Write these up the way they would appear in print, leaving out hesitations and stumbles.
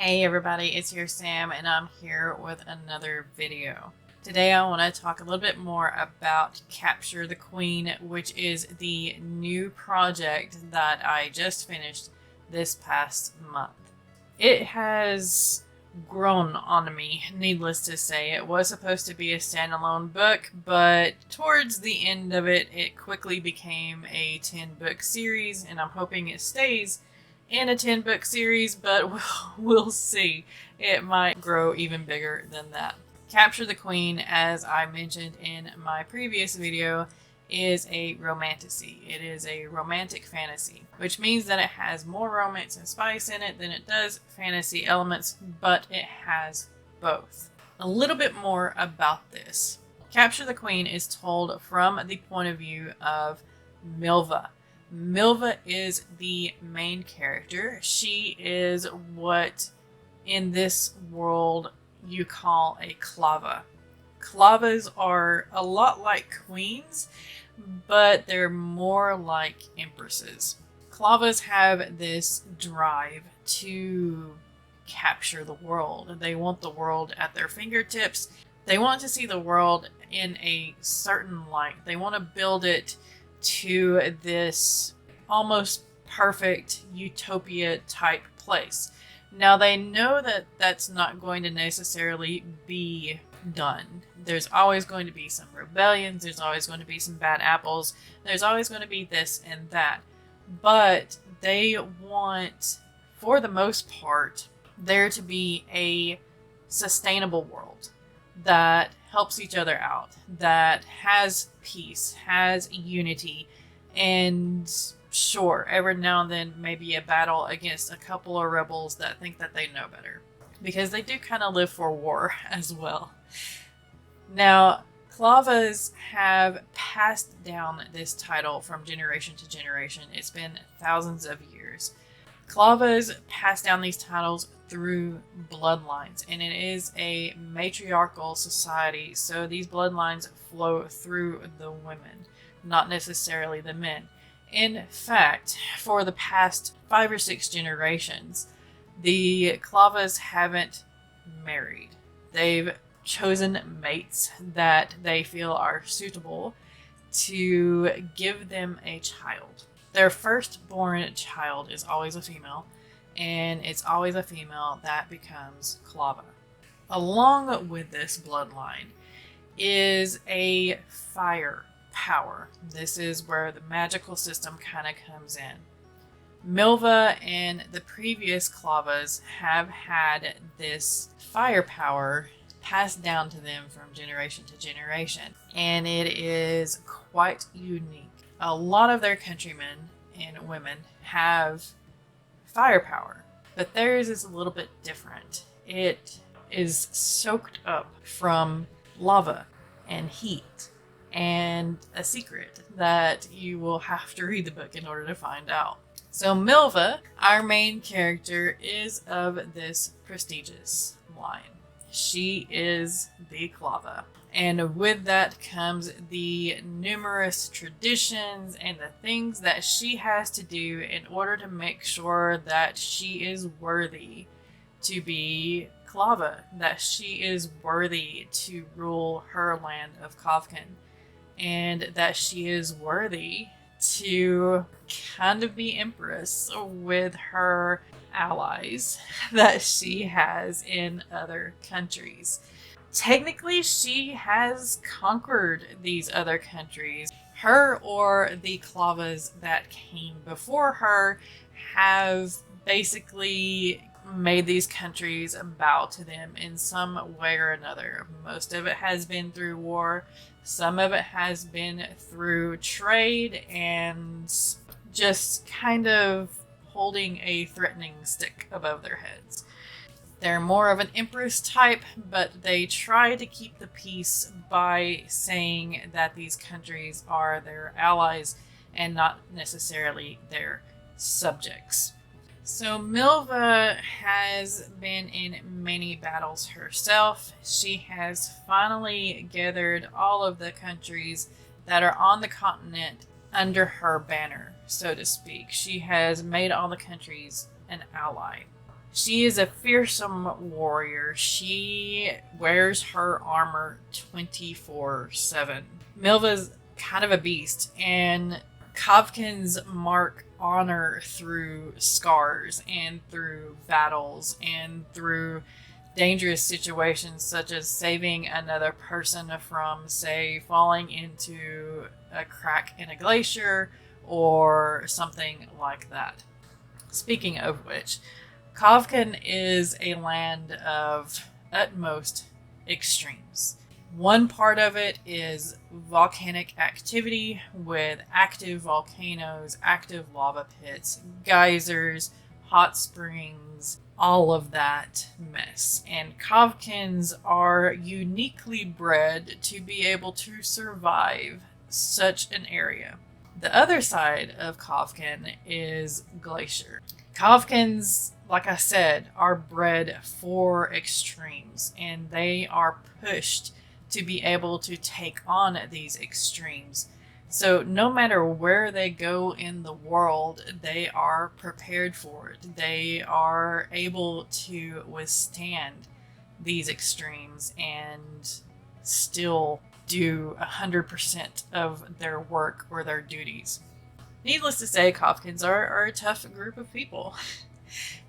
Hey everybody, it's your Sam and I'm here with another video. Today I want to talk a little bit more about Capture the Queen, which is the new project that I just finished this past month. It has grown on me, needless to say. It was supposed to be a standalone book, but towards the end of it, it quickly became a 10-book series, and I'm hoping it stays in a 10-book series, but we'll see. It might grow even bigger than that. Capture the Queen, as I mentioned in my previous video, is a romantasy. It is a romantic fantasy, which means that it has more romance and spice in it than it does fantasy elements, but it has both. A little bit more about this. Capture the Queen is told from the point of view of Milva. Milva is the main character. She is what in this world you call a clava. Clavas are a lot like queens, but they're more like empresses. Clavas have this drive to capture the world. They want the world at their fingertips. They want to see the world in a certain light. They want to build it to this almost perfect utopia type place. Now they know that that's not going to necessarily be done. There's always going to be some rebellions, there's always going to be some bad apples, there's always going to be this and that. But they want, for the most part, there to be a sustainable world that helps each other out, that has peace, has unity, and sure, every now and then maybe a battle against a couple of rebels that think that they know better. Because they do kind of live for war as well. Now, Clavas have passed down this title from generation to generation. It's been thousands of years. Clavas pass down these titles through bloodlines, and it is a matriarchal society, so these bloodlines flow through the women, not necessarily the men. In fact, for the past 5 or 6 generations, the Clavas haven't married. They've chosen mates that they feel are suitable to give them a child. Their firstborn child is always a female, and it's always a female that becomes Clava. Along with this bloodline is a fire power. This is where the magical system kind of comes in. Milva and the previous Clavas have had this firepower passed down to them from generation to generation, and it is quite unique. A lot of their countrymen and women have firepower, but theirs is a little bit different. It is soaked up from lava and heat and a secret that you will have to read the book in order to find out. So Milva, our main character, is of this prestigious line. She is the Clava. And with that comes the numerous traditions and the things that she has to do in order to make sure that she is worthy to be Clava, that she is worthy to rule her land of Kavkan, and that she is worthy to kind of be empress with her allies that she has in other countries. Technically, she has conquered these other countries. Her or the Clavas that came before her have basically made these countries bow to them in some way or another. Most of it has been through war. Some of it has been through trade and just kind of holding a threatening stick above their heads. They're more of an empress type, but they try to keep the peace by saying that these countries are their allies and not necessarily their subjects. So Milva has been in many battles herself. She has finally gathered all of the countries that are on the continent under her banner, so to speak. She has made all the countries an ally. She is a fearsome warrior. She wears her armor 24/7. Milva's kind of a beast, and Kavkins mark honor through scars and through battles and through dangerous situations, such as saving another person from, say, falling into a crack in a glacier or something like that. Speaking of which, Kavkan is a land of utmost extremes. One part of it is volcanic activity with active volcanoes, active lava pits, geysers, hot springs, all of that mess. And Kavkins are uniquely bred to be able to survive such an area. The other side of Kavkan is glacier. Kavkins, like I said, are bred for extremes, and they are pushed to be able to take on these extremes. So no matter where they go in the world, they are prepared for it. They are able to withstand these extremes and still do 100% of their work or their duties. Needless to say, Kavkins are a tough group of people.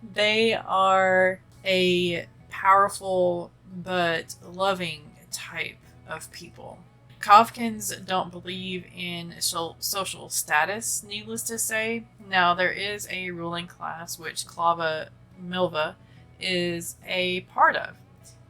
They are a powerful but loving type of people. Kavkins don't believe in social status, needless to say. Now, there is a ruling class which Milva is a part of,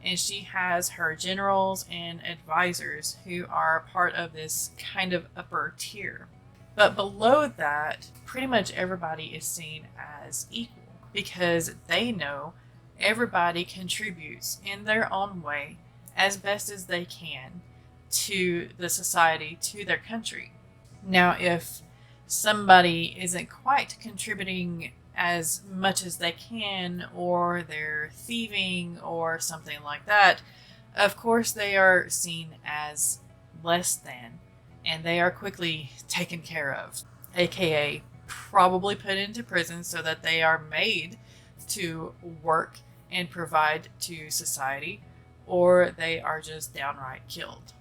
and she has her generals and advisors who are part of this kind of upper tier. But below that, pretty much everybody is seen as equal because they know everybody contributes in their own way as best as they can to the society, to their country. Now, if somebody isn't quite contributing as much as they can, or they're thieving or something like that, of course they are seen as less than, and they are quickly taken care of, aka probably put into prison so that they are made to work and provide to society, or they are just downright killed.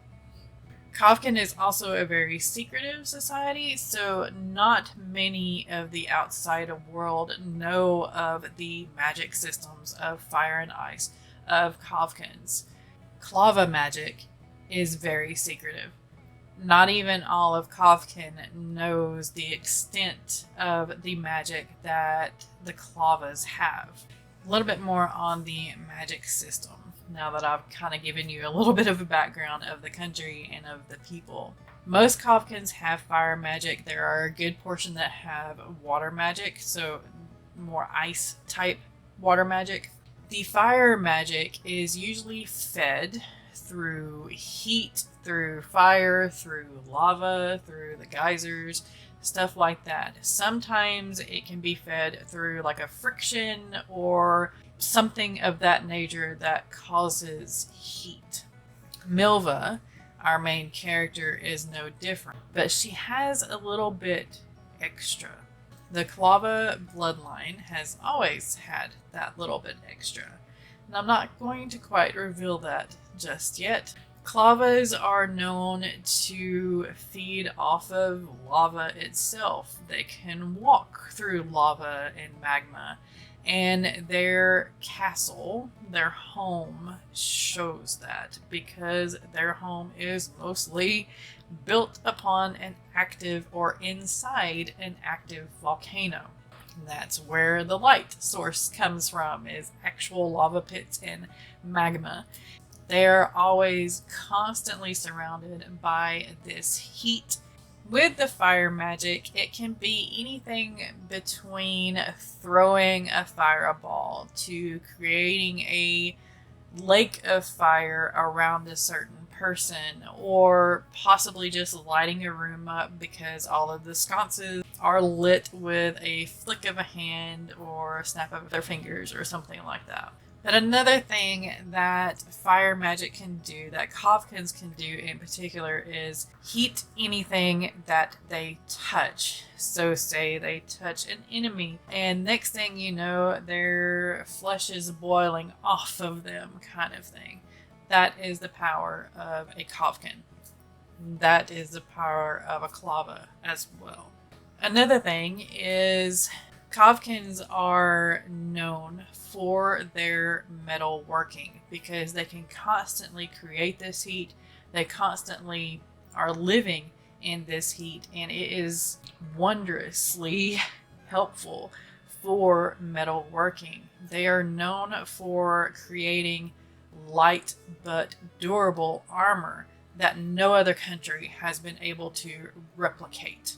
Kavkan is also a very secretive society, so not many of the outside world know of the magic systems of fire and ice of Kavkans. Klava magic is very secretive. Not even all of Kavkan knows the extent of the magic that the Klavas have. A little bit more on the magic system, now that I've kind of given you a little bit of a background of the country and of the people. Most Kavkans have fire magic. There are a good portion that have water magic, so more ice type water magic. The fire magic is usually fed through heat, through fire, through lava, through the geysers, stuff like that. Sometimes it can be fed through like a friction or something of that nature that causes heat. Milva, our main character, is no different, but she has a little bit extra. The Klava bloodline has always had that little bit extra, and I'm not going to quite reveal that just yet. Klavas are known to feed off of lava itself. They can walk through lava and magma, and their castle, their home, shows that because their home is mostly built upon an active or inside an active volcano. And that's where the light source comes from, is actual lava pits and magma. They're always constantly surrounded by this heat. With the fire magic, it can be anything between throwing a fireball to creating a lake of fire around a certain person, or possibly just lighting a room up because all of the sconces are lit with a flick of a hand or a snap of their fingers or something like that. But another thing that fire magic can do, that Kavkans can do in particular, is heat anything that they touch. So say they touch an enemy, and next thing you know, their flesh is boiling off of them, kind of thing. That is the power of a Kavkan. That is the power of a Klava as well. Another thing is Kavkans are known for their metal working because they can constantly create this heat. They constantly are living in this heat, and it is wondrously helpful for metal working. They are known for creating light but durable armor that no other country has been able to replicate.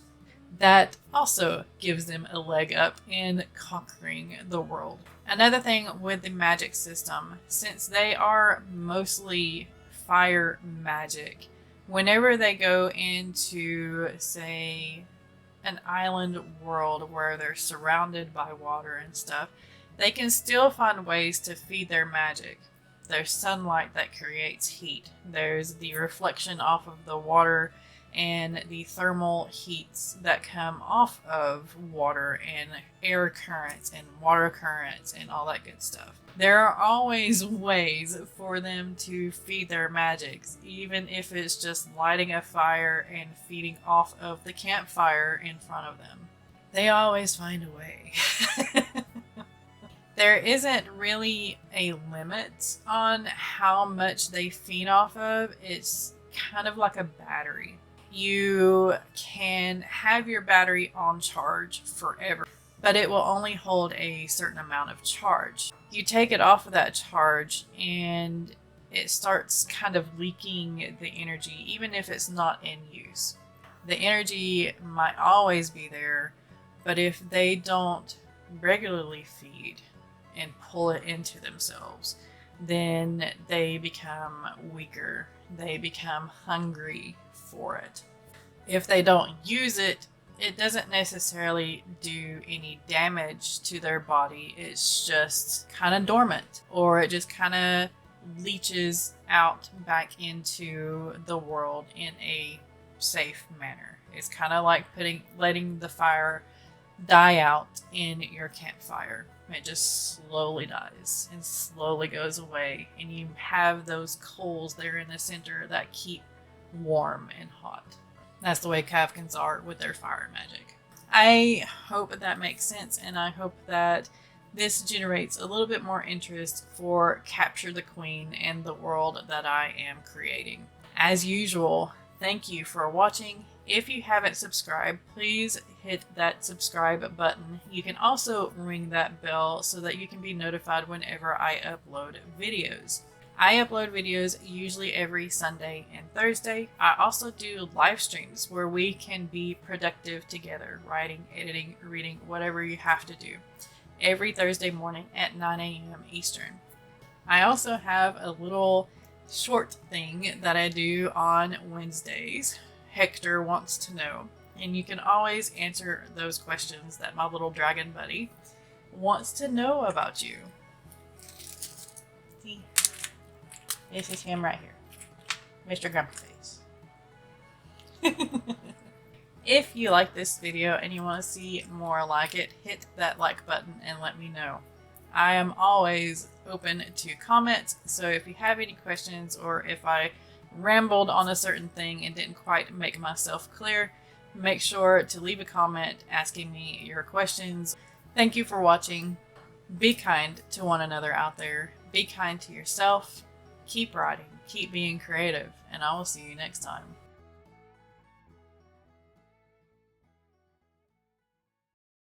That also gives them a leg up in conquering the world. Another thing with the magic system, since they are mostly fire magic, whenever they go into, say, an island world where they're surrounded by water and stuff, they can still find ways to feed their magic. There's sunlight that creates heat. There's the reflection off of the water and the thermal heats that come off of water and air currents and water currents and all that good stuff. There are always ways for them to feed their magics, even if it's just lighting a fire and feeding off of the campfire in front of them. They always find a way. There isn't really a limit on how much they feed off of. It's kind of like a battery. You can have your battery on charge forever, but it will only hold a certain amount of charge. You take it off of that charge and it starts kind of leaking the energy, even if it's not in use. The energy might always be there, but if they don't regularly feed and pull it into themselves, then they become weaker. They become hungry for it. If they don't use it, it doesn't necessarily do any damage to their body. It's just kind of dormant, or it just kind of leaches out back into the world in a safe manner. It's kind of like letting the fire die out in your campfire. It just slowly dies and slowly goes away, and you have those coals there in the center that keep warm and hot. That's the way Kavkans are with their fire magic. I hope that makes sense, and I hope that this generates a little bit more interest for Capture the Queen and the world that I am creating. As usual, thank you for watching. If you haven't subscribed, please hit that subscribe button. You can also ring that bell so that you can be notified whenever I upload videos. I upload videos usually every Sunday and Thursday. I also do live streams where we can be productive together, writing, editing, reading, whatever you have to do, every Thursday morning at 9 a.m. Eastern. I also have a little short thing that I do on Wednesdays. Hector wants to know, and you can always answer those questions that my little dragon buddy wants to know about you. See, this is him right here, Mr. Grumpy Face. If you like this video and you want to see more like it, hit that like button and let me know. I am always open to comments, so if you have any questions, or if I rambled on a certain thing and didn't quite make myself clear, make sure to leave a comment asking me your questions. Thank you for watching. Be kind to one another out there. Be kind to yourself. Keep writing. Keep being creative. And I will see you next time.